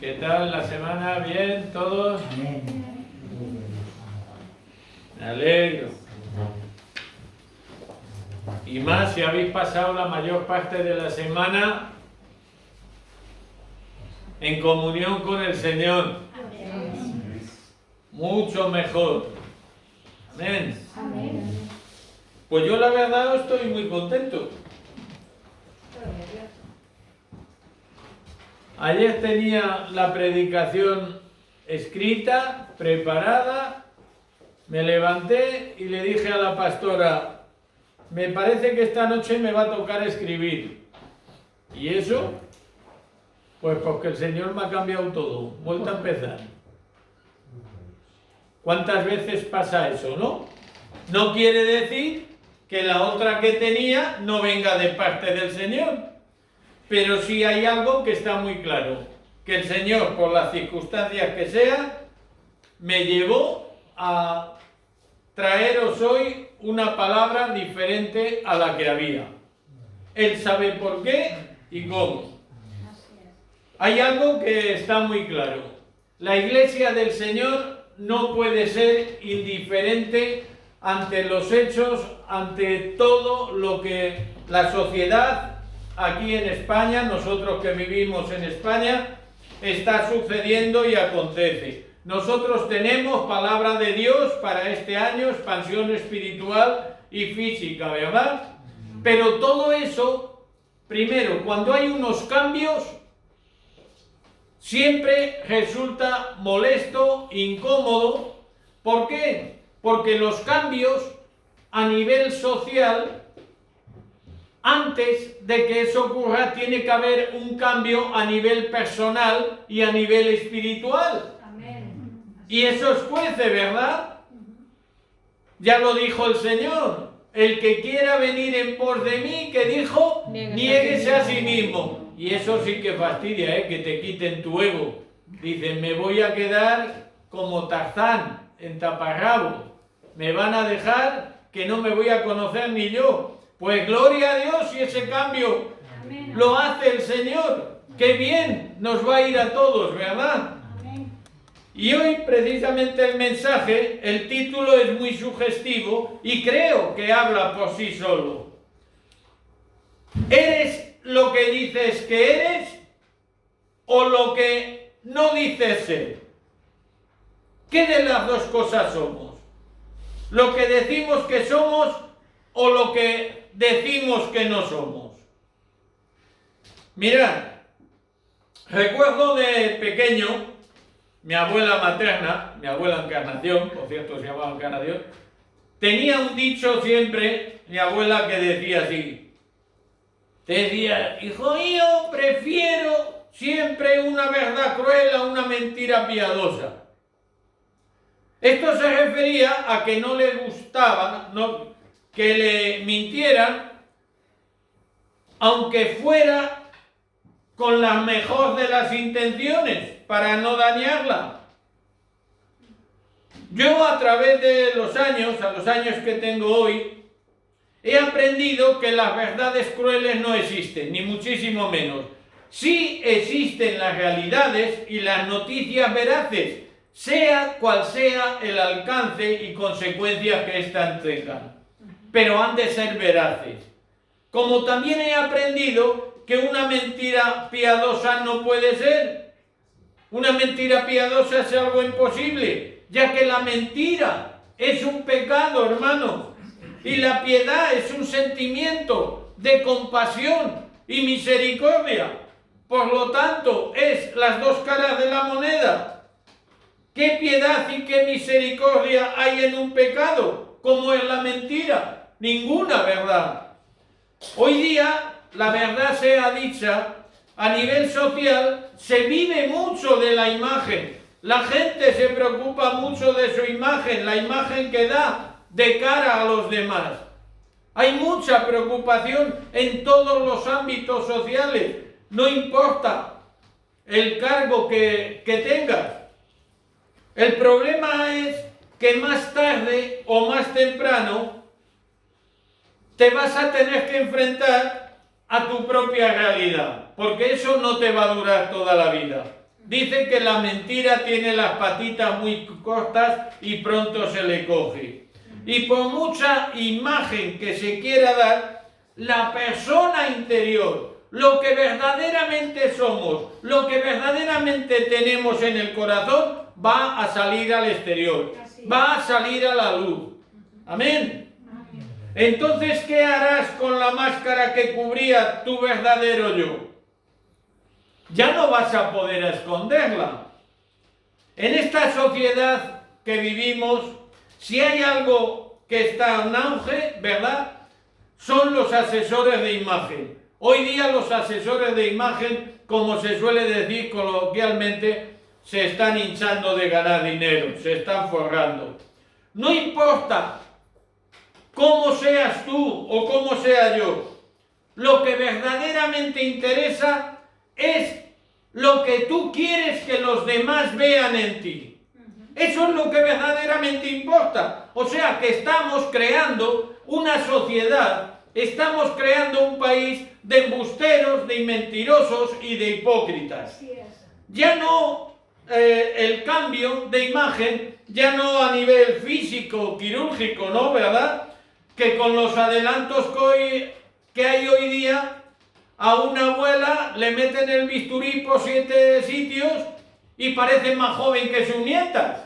¿Qué tal la semana? ¿Bien? ¿Todos? Me alegro. Y más si habéis pasado la mayor parte de la semana en comunión con el Señor. Mucho mejor. Amén. Pues yo la verdad estoy muy contento. Ayer tenía la predicación escrita, preparada, me levanté y le dije a la pastora, me parece que esta noche me va a tocar escribir. ¿Y eso? Pues porque el Señor me ha cambiado todo, vuelta a empezar. ¿Cuántas veces pasa eso, no? No quiere decir que la otra que tenía no venga de parte del Señor. Pero sí hay algo que está muy claro, que el Señor, por las circunstancias que sean, me llevó a traeros hoy una palabra diferente a la que había. Él sabe por qué y cómo. Hay algo que está muy claro. La Iglesia del Señor no puede ser indiferente ante los hechos, ante todo lo que la sociedad aquí en España, nosotros que vivimos en España, está sucediendo y acontece. Nosotros tenemos palabra de Dios para este año, expansión espiritual y física, ¿verdad? Pero todo eso, primero, cuando hay unos cambios, siempre resulta molesto, incómodo. ¿Por qué? Porque los cambios a nivel social, antes de que eso ocurra, tiene que haber un cambio a nivel personal y a nivel espiritual. Amén. Y eso escuece, ¿verdad? Ya lo dijo el Señor. El que quiera venir en pos de mí, que dijo, niéguese a sí mismo. Y eso sí que fastidia, que te quiten tu ego. Dicen, me voy a quedar como Tarzán, en taparrabo. Me van a dejar que no me voy a conocer ni yo. Pues gloria a Dios y ese cambio Amén. Lo hace el Señor. ¡Qué bien nos va a ir a todos!, ¿verdad? Amén. Y hoy precisamente el mensaje, el título es muy sugestivo y creo que habla por sí solo. ¿Eres lo que dices que eres o lo que no dices ser? ¿Qué de las dos cosas somos? ¿Lo que decimos que somos o lo que decimos que no somos? Mirad, recuerdo de pequeño, mi abuela materna, mi abuela Encarnación, por cierto se llamaba Encarnación, tenía un dicho siempre, mi abuela, que decía así, decía, hijo mío, prefiero siempre una verdad cruel a una mentira piadosa. Esto se refería a que no le gustaba, que le mintieran, aunque fuera con la mejor de las intenciones, para no dañarla. Yo, a través de los años, a los años que tengo hoy, he aprendido que las verdades crueles no existen, ni muchísimo menos. Sí existen las realidades y las noticias veraces, sea cual sea el alcance y consecuencias que éstas tengan, pero han de ser veraces. Como también he aprendido que una mentira piadosa no puede ser. Una mentira piadosa es algo imposible, ya que la mentira es un pecado, hermano, y la piedad es un sentimiento de compasión y misericordia. Por lo tanto, es las dos caras de la moneda. ¿Qué piedad y qué misericordia hay en un pecado, como en la mentira? Ninguna, ¿verdad? Hoy día, la verdad sea dicha, a nivel social se vive mucho de la imagen. La gente se preocupa mucho de su imagen, la imagen que da de cara a los demás. Hay mucha preocupación en todos los ámbitos sociales, no importa el cargo que tengas. El problema es que más tarde o más temprano te vas a tener que enfrentar a tu propia realidad, porque eso no te va a durar toda la vida. Dice que la mentira tiene las patitas muy cortas y pronto se le coge. Y por mucha imagen que se quiera dar, la persona interior, lo que verdaderamente somos, lo que verdaderamente tenemos en el corazón, va a salir al exterior, va a salir a la luz. Amén. Entonces, ¿qué harás con la máscara que cubría tu verdadero yo? Ya no vas a poder esconderla. En esta sociedad que vivimos, si hay algo que está en auge, ¿verdad?, son los asesores de imagen. Hoy día los asesores de imagen, como se suele decir coloquialmente, se están hinchando de ganar dinero, se están forrando. No importa cómo seas tú o cómo sea yo, lo que verdaderamente interesa es lo que tú quieres que los demás vean en ti. Eso es lo que verdaderamente importa. O sea que estamos creando una sociedad, estamos creando un país de embusteros, de mentirosos y de hipócritas. Ya no el cambio de imagen, ya no a nivel físico, quirúrgico, ¿no? ¿Verdad? Que con los adelantos que hay hoy día, a una abuela le meten el bisturí por 7 sitios y parece más joven que sus nietas.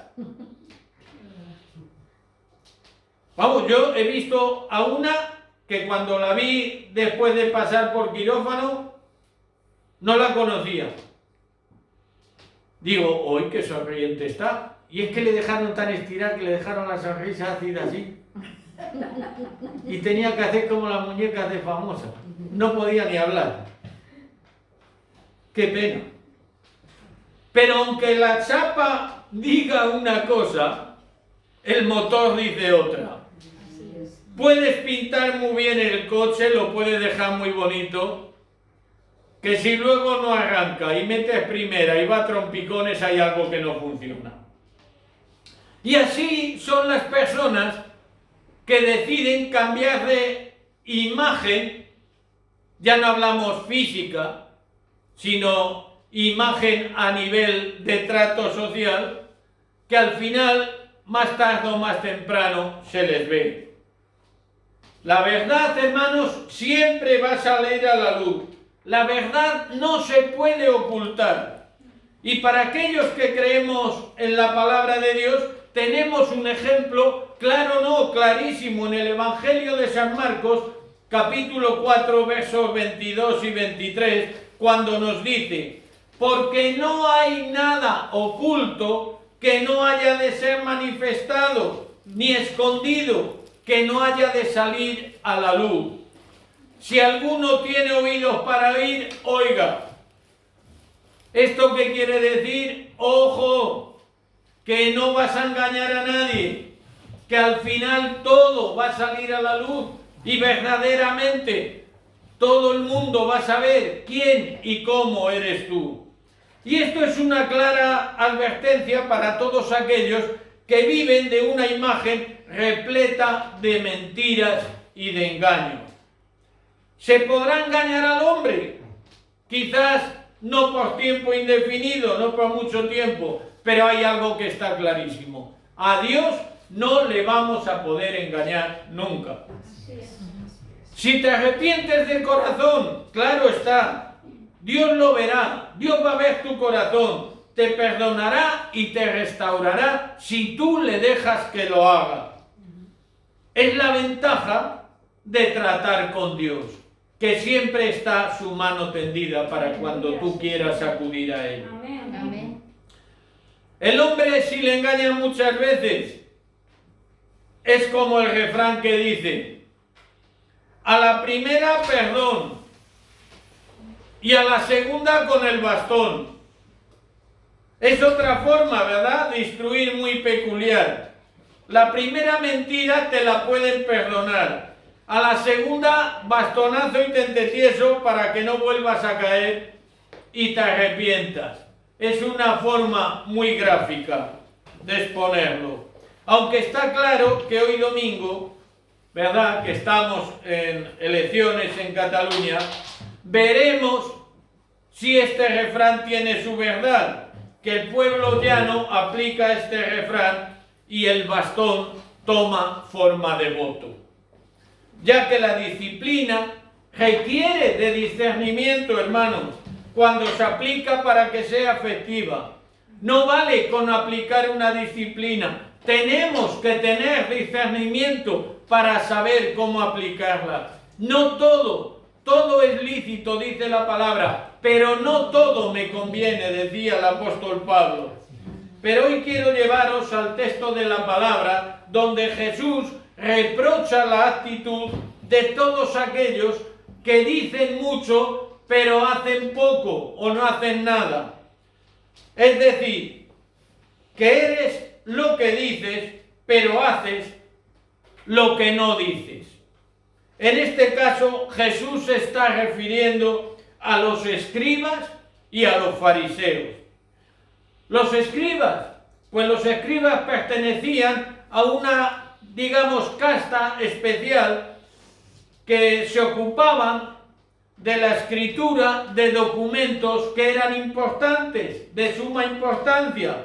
Vamos, yo he visto a una que cuando la vi después de pasar por quirófano, no la conocía. Digo, hoy qué sonriente está. Y es que le dejaron tan estirada que le dejaron la sonrisa ácida así. Y tenía que hacer como las muñecas de Famosa. No podía ni hablar. Qué pena. Pero aunque la chapa diga una cosa, el motor dice otra. Puedes pintar muy bien el coche, lo puedes dejar muy bonito, que si luego no arranca y metes primera y va a trompicones, hay algo que no funciona. Y así son las personas que deciden cambiar de imagen, ya no hablamos física, sino imagen a nivel de trato social, que al final, más tarde o más temprano, se les ve. La verdad, hermanos, siempre va a salir a la luz. La verdad no se puede ocultar. Y para aquellos que creemos en la palabra de Dios, tenemos un ejemplo claro, no, clarísimo, en el Evangelio de San Marcos, capítulo 4, versos 22 y 23, cuando nos dice: porque no hay nada oculto que no haya de ser manifestado, ni escondido, que no haya de salir a la luz. Si alguno tiene oídos para oír, oiga. ¿Esto qué quiere decir? Ojo, que no vas a engañar a nadie, que al final todo va a salir a la luz y verdaderamente todo el mundo va a saber quién y cómo eres tú. Y esto es una clara advertencia para todos aquellos que viven de una imagen repleta de mentiras y de engaños. ¿Se podrá engañar al hombre? Quizás no por tiempo indefinido, no por mucho tiempo, pero hay algo que está clarísimo. A Dios no le vamos a poder engañar nunca. Si te arrepientes de corazón, claro está, Dios lo verá, Dios va a ver tu corazón, te perdonará y te restaurará si tú le dejas que lo haga. Es la ventaja de tratar con Dios, que siempre está su mano tendida para cuando tú quieras acudir a Él. Amén. El hombre, si le engañan muchas veces, es como el refrán que dice: a la primera perdón y a la segunda con el bastón. Es otra forma, ¿verdad?, de instruir muy peculiar. La primera mentira te la pueden perdonar. A la segunda, bastonazo y tentetieso para que no vuelvas a caer y te arrepientas. Es una forma muy gráfica de exponerlo. Aunque está claro que hoy domingo, ¿verdad?, que estamos en elecciones en Cataluña, veremos si este refrán tiene su verdad. que el pueblo llano aplica este refrán y el bastón toma forma de voto, ya que la disciplina requiere de discernimiento, hermanos, cuando se aplica para que sea efectiva. No vale con aplicar una disciplina, tenemos que tener discernimiento para saber cómo aplicarla. No todo es lícito, dice la palabra, pero no todo me conviene, decía el apóstol Pablo. Pero hoy quiero llevaros al texto de la palabra, donde Jesús reprocha la actitud de todos aquellos que dicen mucho, pero hacen poco o no hacen nada. Es decir, que eres lo que dices, pero haces lo que no dices. En este caso, Jesús se está refiriendo a los escribas y a los fariseos. Los escribas, pues los escribas pertenecían a una, digamos, casta especial que se ocupaban de la escritura de documentos que eran importantes, de suma importancia.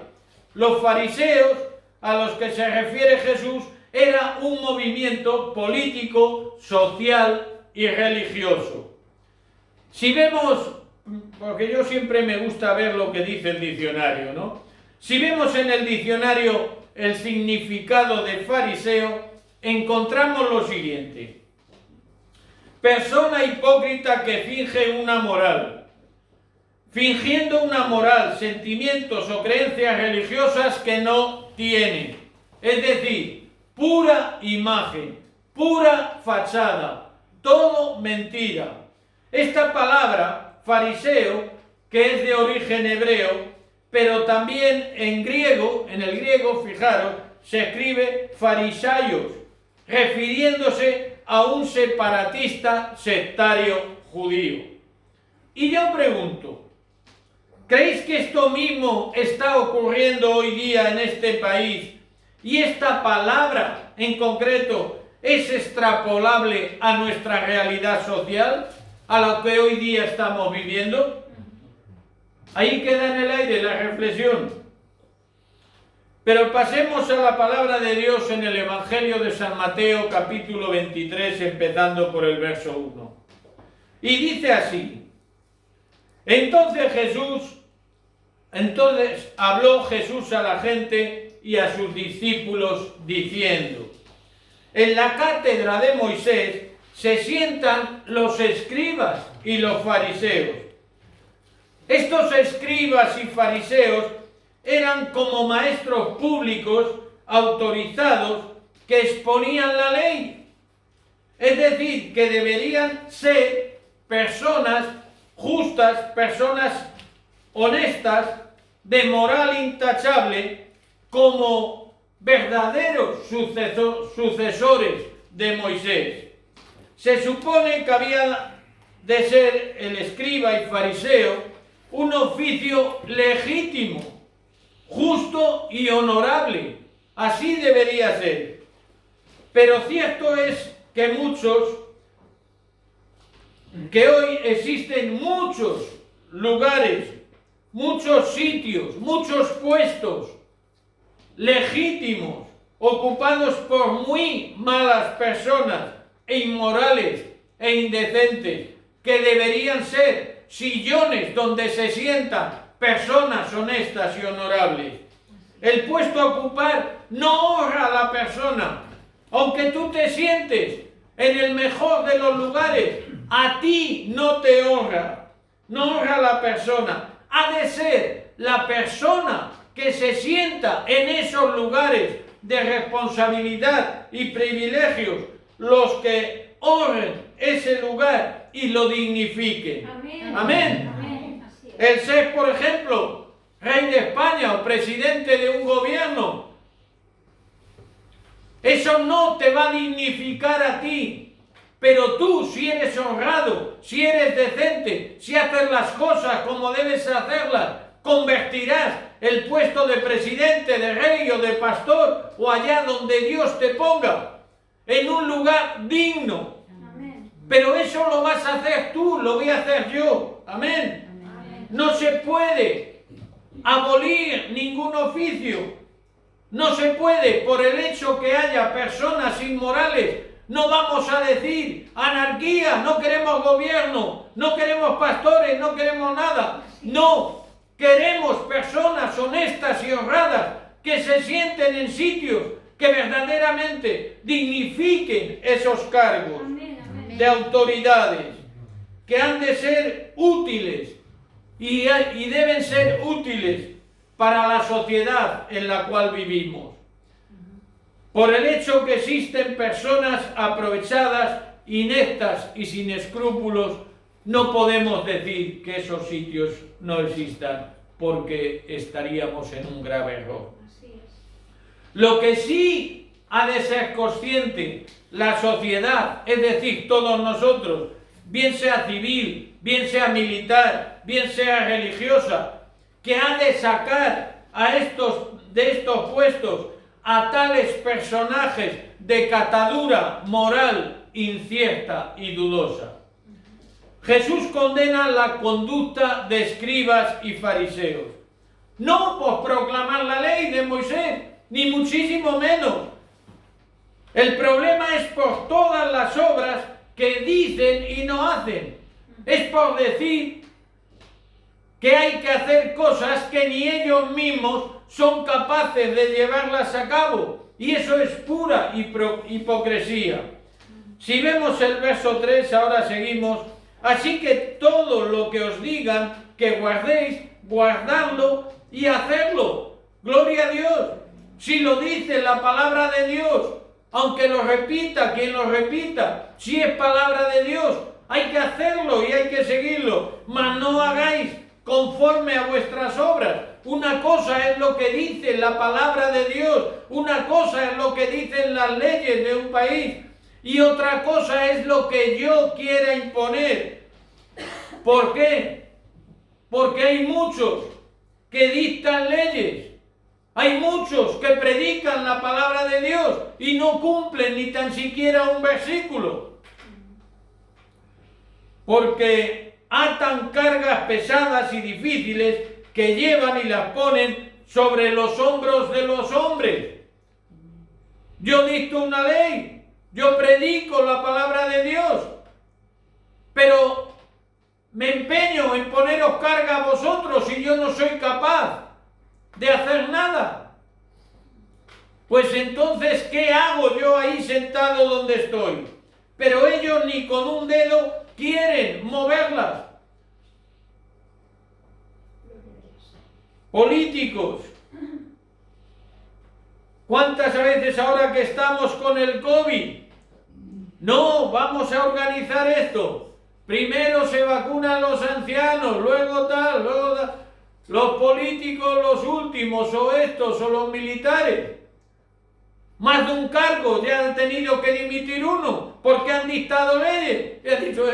Los fariseos, a los que se refiere Jesús, era un movimiento político, social y religioso. Si vemos, porque yo siempre me gusta ver lo que dice el diccionario, ¿no? Si vemos en el diccionario el significado de fariseo, encontramos lo siguiente: persona hipócrita que finge una moral. Fingiendo una moral, sentimientos o creencias religiosas que no tiene. Es decir, pura imagen, pura fachada, todo mentira. Esta palabra, fariseo, que es de origen hebreo, pero también en el griego, fijaros, se escribe farisaios, refiriéndose a un separatista sectario judío. Y yo pregunto, ¿creéis que esto mismo está ocurriendo hoy día en este país? Y esta palabra en concreto es extrapolable a nuestra realidad social, a lo que hoy día estamos viviendo. Ahí queda en el aire la reflexión. Pero pasemos a la palabra de Dios en el Evangelio de San Mateo, capítulo 23, empezando por el verso 1. Y dice así: Entonces habló Jesús a la gente y a sus discípulos diciendo: en la cátedra de Moisés se sientan los escribas y los fariseos. Estos escribas y fariseos eran como maestros públicos autorizados que exponían la ley. Es decir, que deberían ser personas justas, personas honestas, de moral intachable, como verdaderos sucesores de Moisés. Se supone que había de ser el escriba y fariseo un oficio legítimo, justo y honorable. Así debería ser. Pero cierto es que hoy existen muchos lugares, muchos sitios, muchos puestos legítimos, ocupados por muy malas personas e inmorales e indecentes, que deberían ser sillones donde se sientan personas honestas y honorables. El puesto a ocupar no honra a la persona. Aunque tú te sientes en el mejor de los lugares, a ti no te honra. No honra a la persona. Ha de ser la persona que se sienta en esos lugares de responsabilidad y privilegios los que honren ese lugar y lo dignifiquen. Amén. Amén. Amén. El ser, por ejemplo, rey de España o presidente de un gobierno, eso no te va a dignificar a ti. Pero tú, si eres honrado, si eres decente, si haces las cosas como debes hacerlas, convertirás el puesto de presidente, de rey o de pastor, o allá donde Dios te ponga, en un lugar digno. Amén. Pero eso lo vas a hacer tú, lo voy a hacer yo. Amén. Amén. No se puede abolir ningún oficio. No se puede, por el hecho que haya personas inmorales. No vamos a decir anarquía, no queremos gobierno, no queremos pastores, no queremos nada. No, queremos personas honestas y honradas que se sienten en sitios que verdaderamente dignifiquen esos cargos de autoridades, que han de ser útiles y deben ser útiles para la sociedad en la cual vivimos. Por el hecho que existen personas aprovechadas, ineptas y sin escrúpulos, no podemos decir que esos sitios no existan, porque estaríamos en un grave error. Lo que sí ha de ser consciente la sociedad, es decir, todos nosotros, bien sea civil, bien sea militar, bien sea religiosa, que ha de sacar de estos puestos a tales personajes de catadura moral incierta y dudosa. Jesús condena la conducta de escribas y fariseos, no por proclamar la ley de Moisés, ni muchísimo menos. El problema es por todas las obras que dicen y no hacen. Es por decir que hay que hacer cosas que ni ellos mismos son capaces de llevarlas a cabo. Y eso es pura hipocresía. Si vemos el verso 3, ahora seguimos. Así que todo lo que os digan que guardéis, guardadlo y hacedlo. Gloria a Dios. Si lo dice la palabra de Dios, aunque lo repita quien lo repita, si es palabra de Dios, hay que hacerlo y hay que seguirlo. Mas no hagáis conforme a vuestras obras. Una cosa es lo que dice la palabra de Dios, una cosa es lo que dicen las leyes de un país y otra cosa es lo que yo quiera imponer. ¿Por qué? Porque hay muchos que dictan leyes. Hay muchos que predican la palabra de Dios y no cumplen ni tan siquiera un versículo. Porque atan cargas pesadas y difíciles que llevan y las ponen sobre los hombros de los hombres. Yo dicto una ley, yo predico la palabra de Dios, pero me empeño en poneros carga a vosotros y yo no soy capaz de hacer nada. Pues entonces, ¿qué hago yo ahí sentado donde estoy? Pero ellos ni con un dedo quieren moverlas. Políticos, ¿cuántas veces ahora que estamos con el COVID? No, vamos a organizar esto. Primero se vacunan los ancianos, luego tal, luego tal. Los políticos los últimos, o estos, o los militares. Más de un cargo ya han tenido que dimitir uno, porque han dictado leyes. Y han dicho,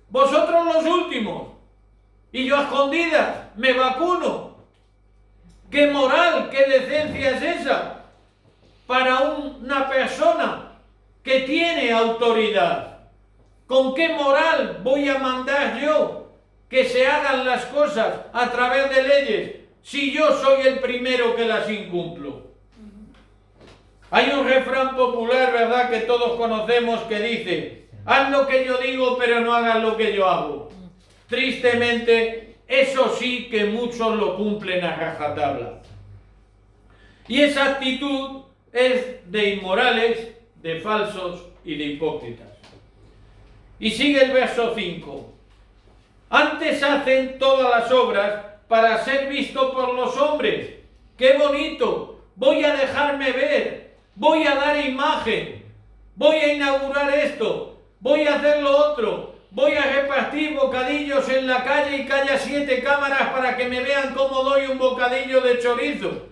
vosotros los últimos, y yo a escondidas me vacuno. ¿Qué moral, qué decencia es esa para una persona que tiene autoridad? ¿Con qué moral voy a mandar yo que se hagan las cosas a través de leyes si yo soy el primero que las incumplo? Hay un refrán popular, ¿verdad?, que todos conocemos que dice: haz lo que yo digo, pero no hagas lo que yo hago. Tristemente, eso sí que muchos lo cumplen a rajatabla. Y esa actitud es de inmorales, de falsos y de hipócritas. Y sigue el verso 5. Antes hacen todas las obras para ser visto por los hombres. ¡Qué bonito! Voy a dejarme ver, voy a dar imagen, voy a inaugurar esto, voy a hacer lo otro, voy a repartir bocadillos en la calle y que haya 7 cámaras para que me vean cómo doy un bocadillo de chorizo.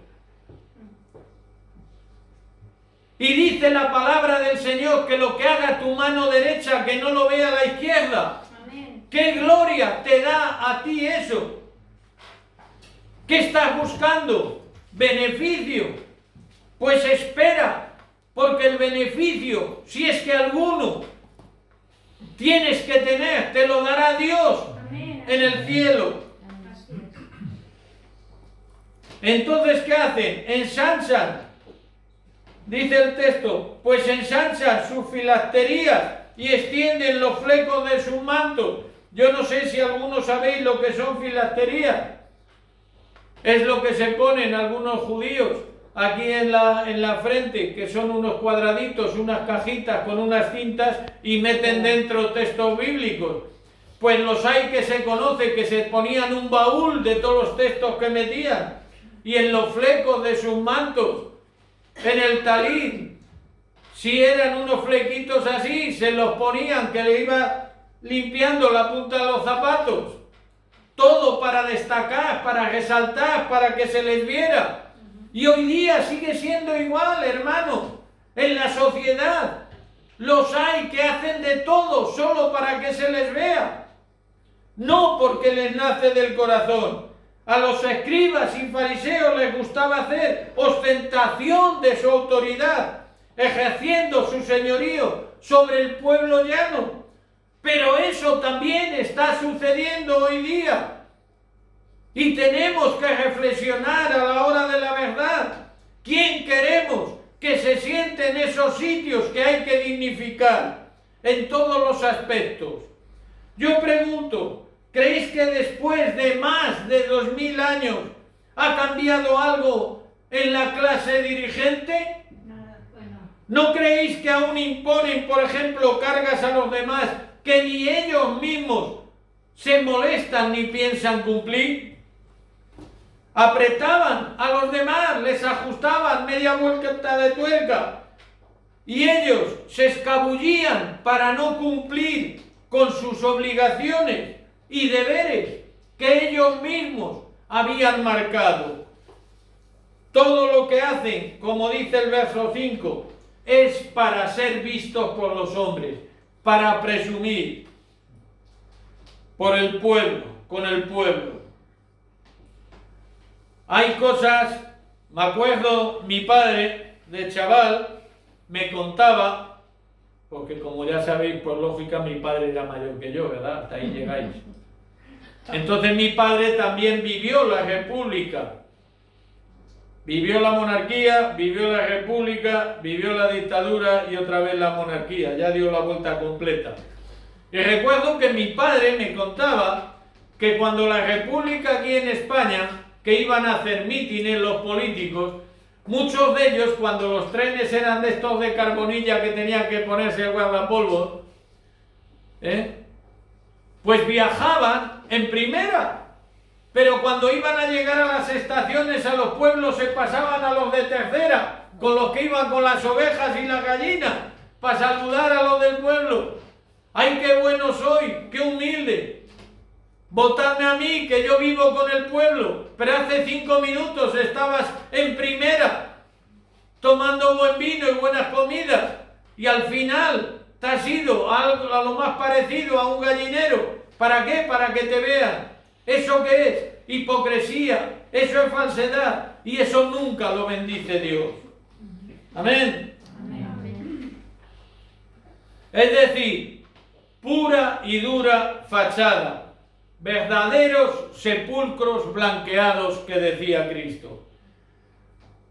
Y dice la palabra del Señor que lo que haga tu mano derecha, que no lo vea la izquierda. Amén. ¿Qué gloria te da a ti eso? ¿Qué estás buscando? ¿Beneficio? Pues espera, porque el beneficio, si es que alguno tienes que tener, te lo dará Dios. Amén. En el cielo. Entonces, ¿qué hacen? Ensanchan, dice el texto, pues ensanchan sus filacterías y extienden los flecos de sus mantos. Yo no sé si algunos sabéis lo que son filacterías. Es lo que se ponen algunos judíos aquí en la frente, que son unos cuadraditos, unas cajitas con unas cintas y meten dentro textos bíblicos. Pues los hay que se conoce, que se ponían un baúl de todos los textos que metían, y en los flecos de sus mantos, en el talid, si eran unos flequitos así, se los ponían, que le iba limpiando la punta de los zapatos. Todo para destacar, para resaltar, para que se les viera. Y hoy día sigue siendo igual, hermano. En la sociedad los hay que hacen de todo solo para que se les vea. No porque les nace del corazón. A los escribas y fariseos les gustaba hacer ostentación de su autoridad, ejerciendo su señorío sobre el pueblo llano. Pero eso también está sucediendo hoy día. Y tenemos que reflexionar a la hora de la verdad. ¿Quién queremos que se siente en esos sitios que hay que dignificar en todos los aspectos? Yo pregunto, ¿creéis que después de más de 2000 años ha cambiado algo en la clase dirigente? ¿No creéis que aún imponen, por ejemplo, cargas a los demás que ni ellos mismos se molestan ni piensan cumplir? Apretaban a los demás, les ajustaban media vuelta de tuerca y ellos se escabullían para no cumplir con sus obligaciones y deberes que ellos mismos habían marcado. Todo lo que hacen, como dice el verso 5, es para ser vistos por los hombres, para presumir por el pueblo, con el pueblo. Hay cosas, me acuerdo, mi padre de chaval me contaba, porque como ya sabéis, por lógica, mi padre era mayor que yo, ¿verdad? Hasta ahí llegáis. Entonces mi padre también vivió la república, vivió la monarquía, vivió la república, vivió la dictadura y otra vez la monarquía, ya dio la vuelta completa. Y recuerdo que mi padre me contaba que cuando la república aquí en España, que iban a hacer mítines los políticos, muchos de ellos, cuando los trenes eran de estos de carbonilla que tenían que ponerse el guardapolvo, pues viajaban en primera, pero cuando iban a llegar a las estaciones, a los pueblos, se pasaban a los de tercera, con los que iban con las ovejas y las gallinas, para saludar a los del pueblo. ¡Ay, qué bueno soy! ¡Qué humilde! Votadme a mí, que yo vivo con el pueblo, pero hace 5 minutos estabas en primera, tomando buen vino y buenas comidas, y al final te has ido a lo más parecido a un gallinero. ¿Para qué? Para que te vean. ¿Eso qué es? Hipocresía, eso es falsedad, y eso nunca lo bendice Dios. Amén. Amén. Es decir, pura y dura fachada. Verdaderos sepulcros blanqueados, que decía Cristo.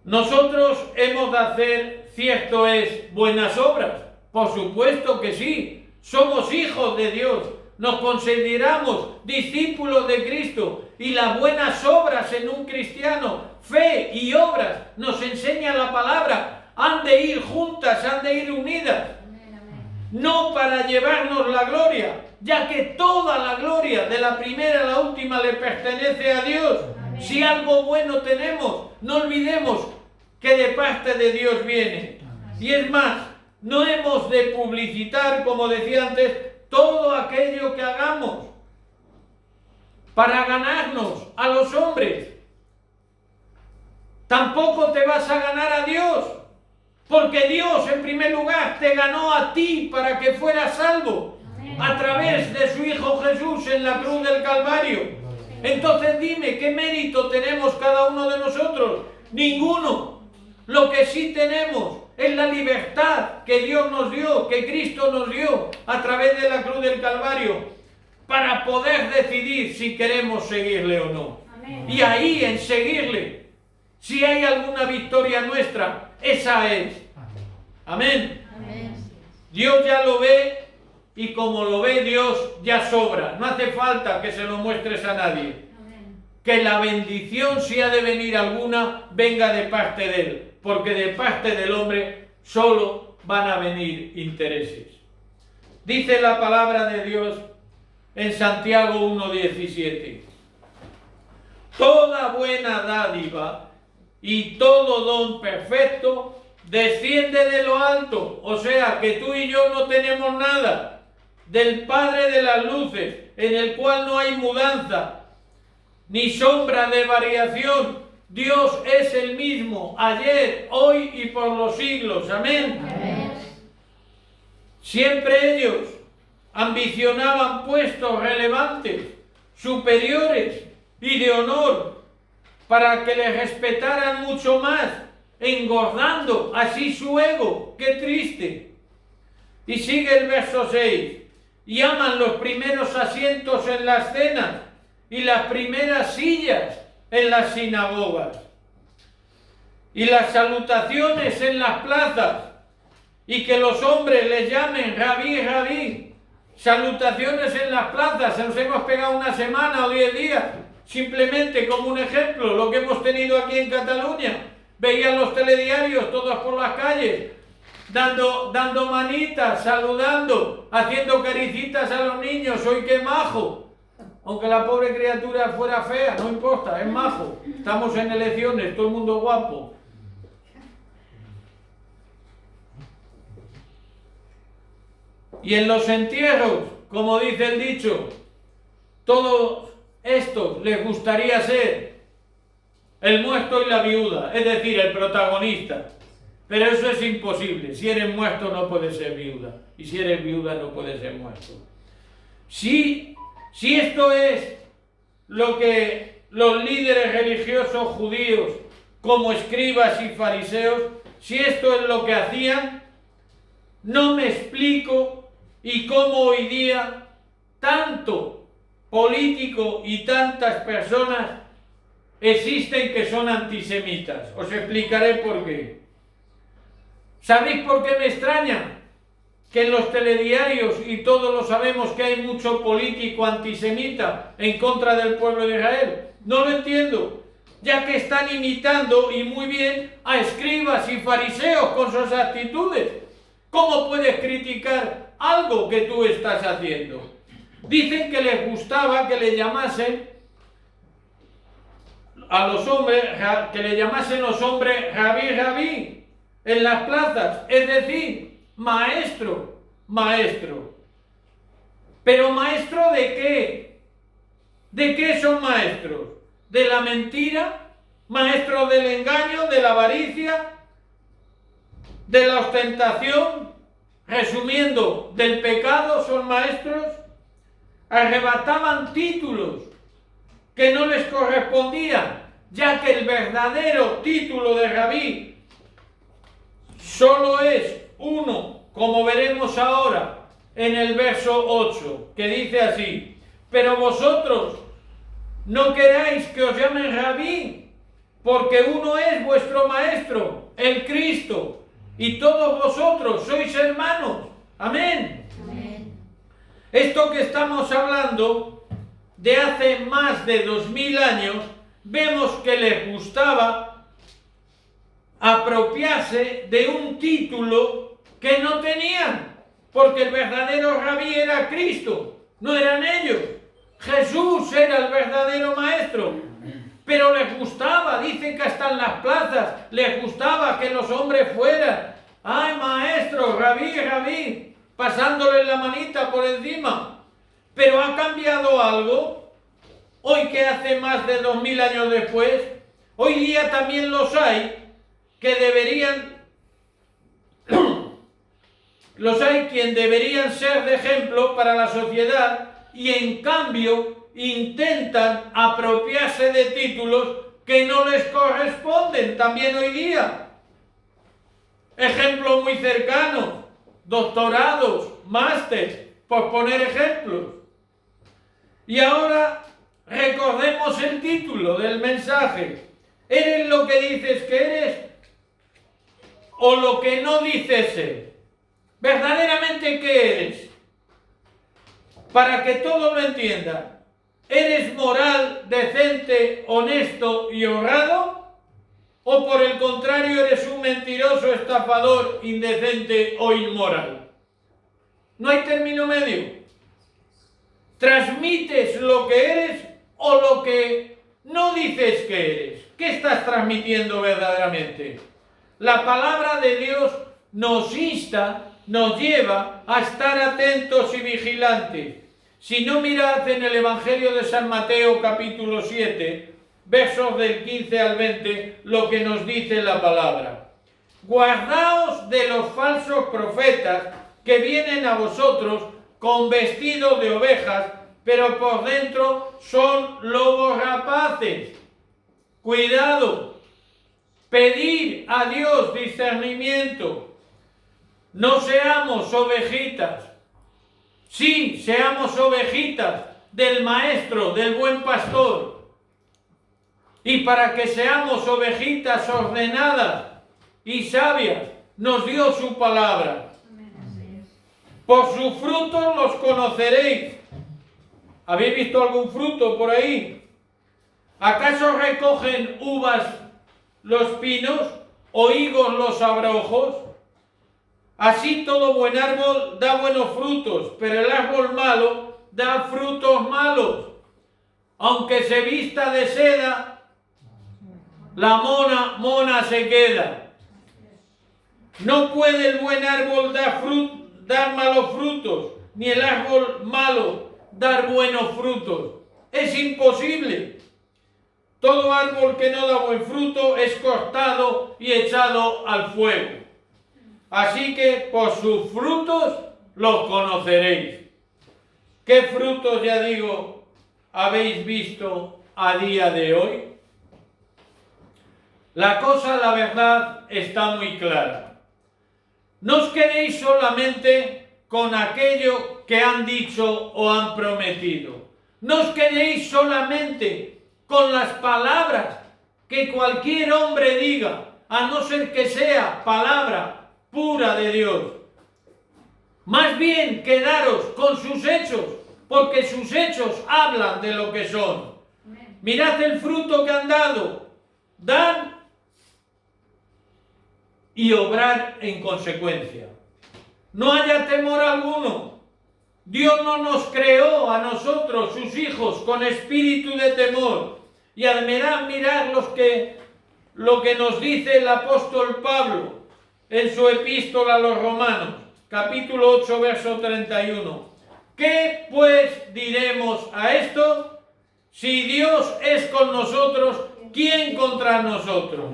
Nosotros hemos de hacer, cierto es, buenas obras. Por supuesto que sí. Somos hijos de Dios. Nos consideramos discípulos de Cristo. Y las buenas obras en un cristiano, fe y obras, nos enseña la palabra. Han de ir juntas, han de ir unidas. No para llevarnos la gloria, ya que toda la gloria, de la primera a la última, le pertenece a Dios. Amén. Si algo bueno tenemos, no olvidemos que de parte de Dios viene. Amén. Y es más, no hemos de publicitar, como decía antes, todo aquello que hagamos para ganarnos a los hombres. Tampoco te vas a ganar a Dios. Porque Dios, en primer lugar, te ganó a ti para que fueras salvo. Amén. A través de su Hijo Jesús en la cruz del Calvario. Entonces dime, ¿qué mérito tenemos cada uno de nosotros? Ninguno. Lo que sí tenemos es la libertad que Dios nos dio, que Cristo nos dio a través de la cruz del Calvario, para poder decidir si queremos seguirle o no. Amén. Y ahí, en seguirle, Si hay alguna victoria nuestra, esa es. Amén. Amén. Dios ya lo ve y como lo ve Dios ya sobra. No hace falta que se lo muestres a nadie. Amén. Que la bendición, si ha de venir alguna, venga de parte de Él. Porque de parte del hombre solo van a venir intereses. Dice la palabra de Dios en Santiago 1:17. Toda buena dádiva y todo don perfecto desciende de lo alto. O sea que tú y yo no tenemos nada. Del Padre de las luces, en el cual no hay mudanza ni sombra de variación. Dios es el mismo, ayer, hoy y por los siglos. Amén. Amén. Siempre ellos ambicionaban puestos relevantes, superiores y de honor, para que les respetaran mucho más, engordando así su ego. ¡Qué triste! Y sigue el verso 6. Y aman los primeros asientos en las cenas y las primeras sillas en las sinagogas y las salutaciones en las plazas, y que los hombres les llamen rabí, rabí. Salutaciones en las plazas, se nos hemos pegado una semana o 10 días, simplemente como un ejemplo, lo que hemos tenido aquí en Cataluña. Veían los telediarios todos por las calles, dando manitas, saludando, haciendo caricitas a los niños. ¡Hoy qué majo! Aunque la pobre criatura fuera fea, no importa, es majo. Estamos en elecciones, todo el mundo guapo. Y en los entierros, como dice el dicho, todos estos les gustaría ser el muerto y la viuda, es decir, el protagonista. Pero eso es imposible. Si eres muerto no puedes ser viuda. Y si eres viuda no puedes ser muerto. Si esto es lo que los líderes religiosos judíos, como escribas y fariseos, si esto es lo que hacían, no me explico y cómo hoy día tanto político y tantas personas existen que son antisemitas. Os explicaré por qué. ¿Sabéis por qué me extraña? Que en los telediarios, y todos lo sabemos, que hay mucho político antisemita en contra del pueblo de Israel. No lo entiendo, ya que están imitando, y muy bien, a escribas y fariseos con sus actitudes. ¿Cómo puedes criticar algo que tú estás haciendo? Dicen que les gustaba que le llamasen a los hombres, que le llamasen los hombres rabí, rabí en las plazas, es decir, maestro, maestro. ¿Pero maestro de qué? ¿De qué son maestros? ¿De la mentira? ¿Maestros del engaño, de la avaricia, de la ostentación? Resumiendo, del pecado son maestros. Arrebataban títulos que no les correspondían, ya que el verdadero título de rabí solo es uno, como veremos ahora en el verso 8, que dice así: pero vosotros no queráis que os llamen rabí, porque uno es vuestro maestro, el Cristo, y todos vosotros sois hermanos. Amén. Amén. Esto que estamos hablando de hace más de 2000 años, vemos que les gustaba apropiarse de un título que no tenían, porque el verdadero rabí era Cristo, no eran ellos. Jesús era el verdadero maestro, pero les gustaba, dicen que hasta en las plazas les gustaba que los hombres fueran: ¡ay, maestro, rabí, rabí!, pasándole la manita por encima. Pero ha cambiado algo. Hoy, que hace más de 2000 años después, hoy día también los hay que deberían, los hay quien deberían ser de ejemplo para la sociedad, y en cambio intentan apropiarse de títulos que no les corresponden también hoy día. Ejemplo muy cercano: doctorados, máster, por poner ejemplos. Y ahora recordemos el título del mensaje: ¿Eres lo que dices que eres o lo que no dices ser? ¿Verdaderamente qué eres? Para que todo lo entienda. ¿Eres moral, decente, honesto y honrado? ¿O por el contrario eres un mentiroso, estafador, indecente o inmoral? No hay término medio. ¿Transmites lo que eres o lo que no dices que eres? ¿Qué estás transmitiendo verdaderamente? La palabra de Dios nos insta, nos lleva a estar atentos y vigilantes. Si no, mirad en el Evangelio de San Mateo capítulo 7, versos del 15 al 20, lo que nos dice la palabra. Guardaos de los falsos profetas que vienen a vosotros con vestidos de ovejas, pero por dentro son lobos rapaces. Cuidado, pedir a Dios discernimiento. No seamos ovejitas. Sí, seamos ovejitas del Maestro, del buen pastor. Y para que seamos ovejitas ordenadas y sabias, nos dio su palabra. Por sus frutos los conoceréis. ¿Habéis visto algún fruto por ahí? ¿Acaso recogen uvas los pinos o higos los abrojos? Así todo buen árbol da buenos frutos, pero el árbol malo da frutos malos. Aunque se vista de seda, la mona se queda. No puede el buen árbol dar malos frutos, ni el árbol malo dar buenos frutos. Es imposible. Todo árbol que no da buen fruto es cortado y echado al fuego. Así que por sus frutos los conoceréis. ¿Qué frutos, ya digo, habéis visto a día de hoy? La cosa, la verdad, está muy clara. No os quedéis solamente con aquello que han dicho o han prometido. No os quedéis solamente con las palabras que cualquier hombre diga, a no ser que sea palabra pura de Dios. Más bien quedaros con sus hechos, porque sus hechos hablan de lo que son. Mirad el fruto que han dado. Dan y obrar en consecuencia. No haya temor alguno. Dios no nos creó a nosotros, sus hijos, con espíritu de temor. Y además mirad lo que nos dice el apóstol Pablo en su epístola a los Romanos, capítulo 8, verso 31. ¿Qué pues diremos a esto? Si Dios es con nosotros, ¿quién contra nosotros?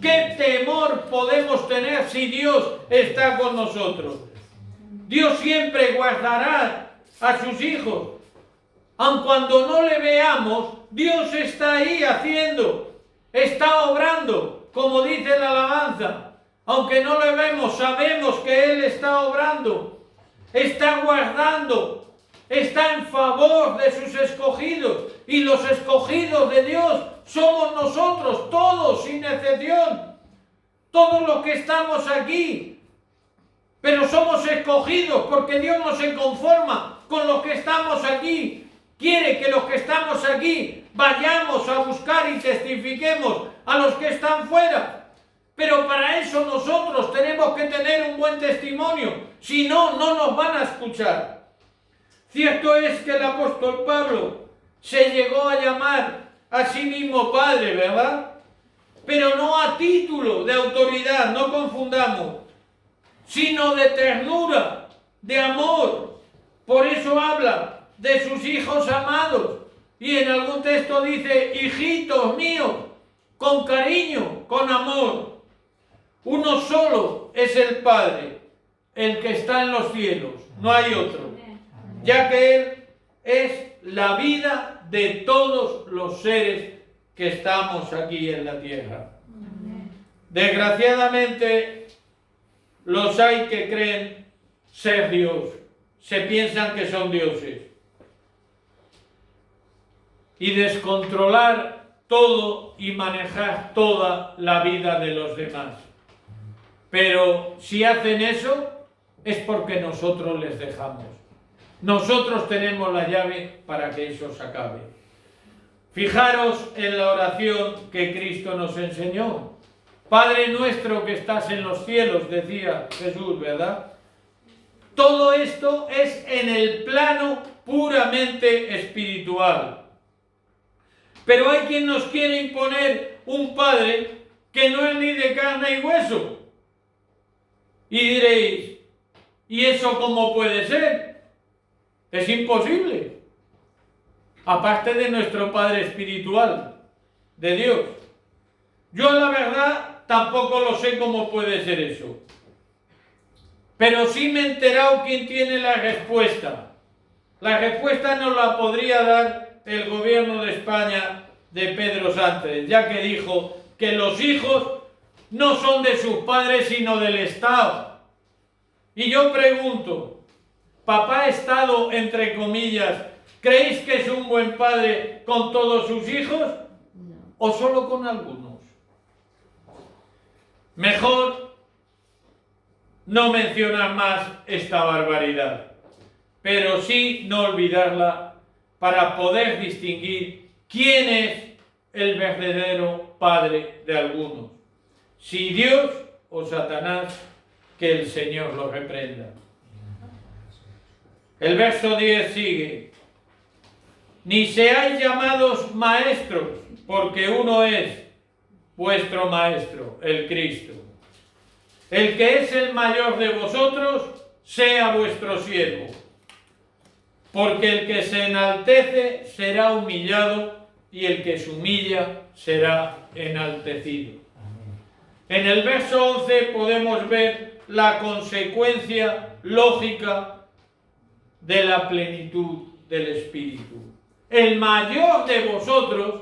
¿Qué temor podemos tener si Dios está con nosotros? Dios siempre guardará a sus hijos. Aun cuando no le veamos, Dios está ahí haciendo, está obrando, como dice la alabanza. Aunque no le vemos, sabemos que Él está obrando, está guardando, está en favor de sus escogidos. Y los escogidos de Dios somos nosotros, todos, sin excepción. Todos los que estamos aquí. Pero somos escogidos porque Dios no se conforma con los que estamos aquí. Quiere que los que estamos aquí vayamos a buscar y testifiquemos a los que están fuera. Pero para eso nosotros tenemos que tener un buen testimonio. Si no, no nos van a escuchar. Cierto es que el apóstol Pablo se llegó a llamar a sí mismo Padre, ¿verdad? Pero no a título de autoridad, no confundamos, sino de ternura, de amor. Por eso habla de sus hijos amados. Y en algún texto dice, hijitos míos, con cariño, con amor. Uno solo es el Padre, el que está en los cielos, no hay otro, ya que Él es la vida de todos los seres que estamos aquí en la tierra. Desgraciadamente, los hay que creen ser Dios, se piensan que son dioses. Y descontrolar todo y manejar toda la vida de los demás. Pero si hacen eso, es porque nosotros les dejamos. Nosotros tenemos la llave para que eso se acabe. Fijaros en la oración que Cristo nos enseñó. Padre nuestro que estás en los cielos, decía Jesús, ¿verdad? Todo esto es en el plano puramente espiritual. Pero hay quien nos quiere imponer un Padre que no es ni de carne y hueso. Y diréis, ¿y eso cómo puede ser? Es imposible. Aparte de nuestro Padre espiritual, de Dios. Yo la verdad tampoco lo sé cómo puede ser eso. Pero sí me he enterado quién tiene la respuesta. La respuesta nos la podría dar el gobierno de España de Pedro Sánchez, ya que dijo que los hijos no son de sus padres sino del Estado. Y yo pregunto, ¿papá Estado, entre comillas, creéis que es un buen padre con todos sus hijos? No. ¿O solo con algunos? Mejor no mencionar más esta barbaridad, pero sí no olvidarla para poder distinguir quién es el verdadero padre de algunos. Si Dios o Satanás, que el Señor lo reprenda. El verso 10 sigue. Ni seáis llamados maestros, porque uno es vuestro maestro, el Cristo. El que es el mayor de vosotros, sea vuestro siervo. Porque el que se enaltece será humillado, y el que se humilla será enaltecido. En el verso 11 podemos ver la consecuencia lógica de la plenitud del Espíritu. El mayor de vosotros,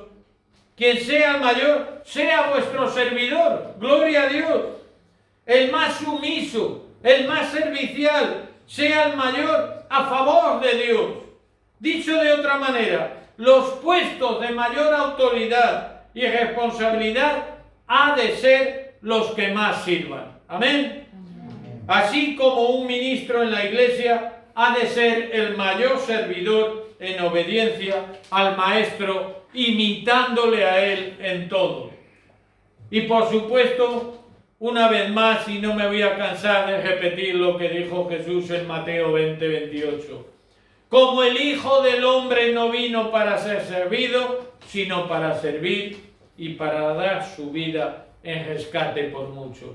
quien sea el mayor, sea vuestro servidor. Gloria a Dios. El más sumiso, el más servicial, sea el mayor a favor de Dios. Dicho de otra manera, los puestos de mayor autoridad y responsabilidad ha de ser los que más sirvan. Amén. Así como un ministro en la iglesia ha de ser el mayor servidor en obediencia al maestro, imitándole a él en todo. Y por supuesto, una vez más, y no me voy a cansar de repetir lo que dijo Jesús en Mateo 20:28. Como el Hijo del Hombre no vino para ser servido, sino para servir y para dar su vida en rescate por muchos.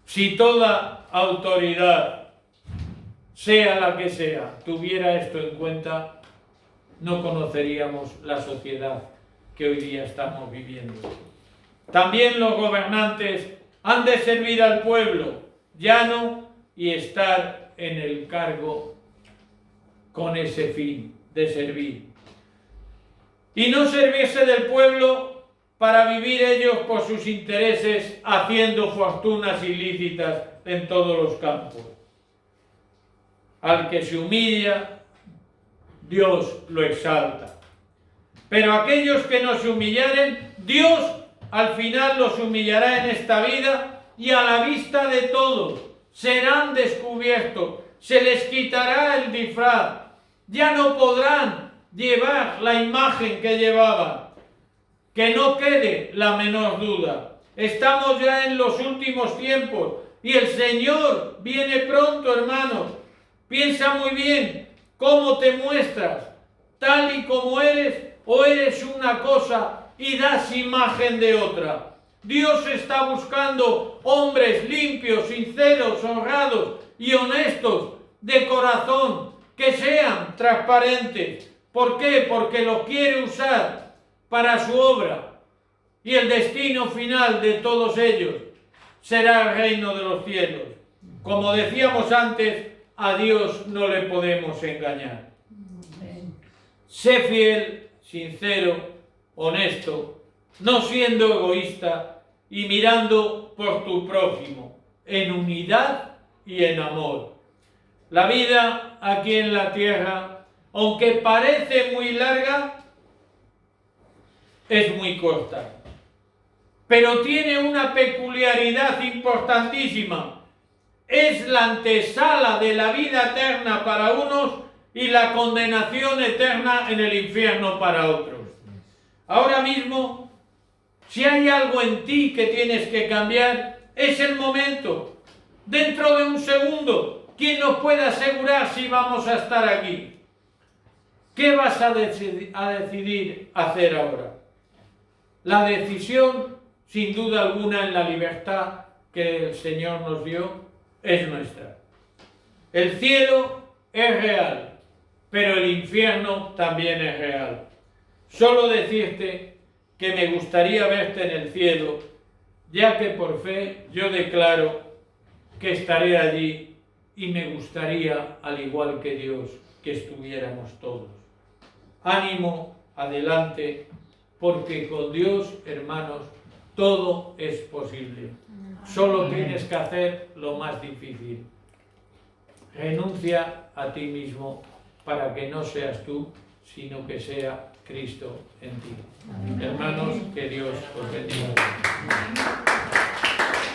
Si toda autoridad, sea la que sea, tuviera esto en cuenta, no conoceríamos la sociedad que hoy día estamos viviendo. También los gobernantes han de servir al pueblo llano y estar en el cargo con ese fin de servir. Y no servirse del pueblo para vivir ellos por sus intereses haciendo fortunas ilícitas en todos los campos. Al que se humilla, Dios lo exalta. Pero aquellos que no se humillaren, Dios al final los humillará en esta vida y a la vista de todos serán descubiertos, se les quitará el disfraz, ya no podrán llevar la imagen que llevaban. Que no quede la menor duda. Estamos ya en los últimos tiempos y el Señor viene pronto, hermanos. Piensa muy bien cómo te muestras, tal y como eres, o eres una cosa y das imagen de otra. Dios está buscando hombres limpios, sinceros, honrados y honestos de corazón, que sean transparentes. ¿Por qué? Porque los quiere usar para su obra. Y el destino final de todos ellos será el reino de los cielos. Como decíamos antes, a Dios no le podemos engañar. Sé fiel, sincero, honesto, no siendo egoísta y mirando por tu prójimo, en unidad y en amor. La vida aquí en la tierra, aunque parece muy larga, es muy corta, pero tiene una peculiaridad importantísima. Es la antesala de la vida eterna para unos y la condenación eterna en el infierno para otros. Ahora mismo, si hay algo en ti que tienes que cambiar, es el momento. Dentro de un segundo, ¿quién nos puede asegurar si vamos a estar aquí? ¿Qué vas a decidir hacer ahora? La decisión, sin duda alguna, en la libertad que el Señor nos dio, es nuestra. El cielo es real, pero el infierno también es real. Solo decirte que me gustaría verte en el cielo, ya que por fe yo declaro que estaré allí y me gustaría, al igual que Dios, que estuviéramos todos. Ánimo, adelante, porque con Dios, hermanos, todo es posible. Solo tienes que hacer lo más difícil. Renuncia a ti mismo para que no seas tú, sino que sea Cristo en ti. Hermanos, que Dios os bendiga.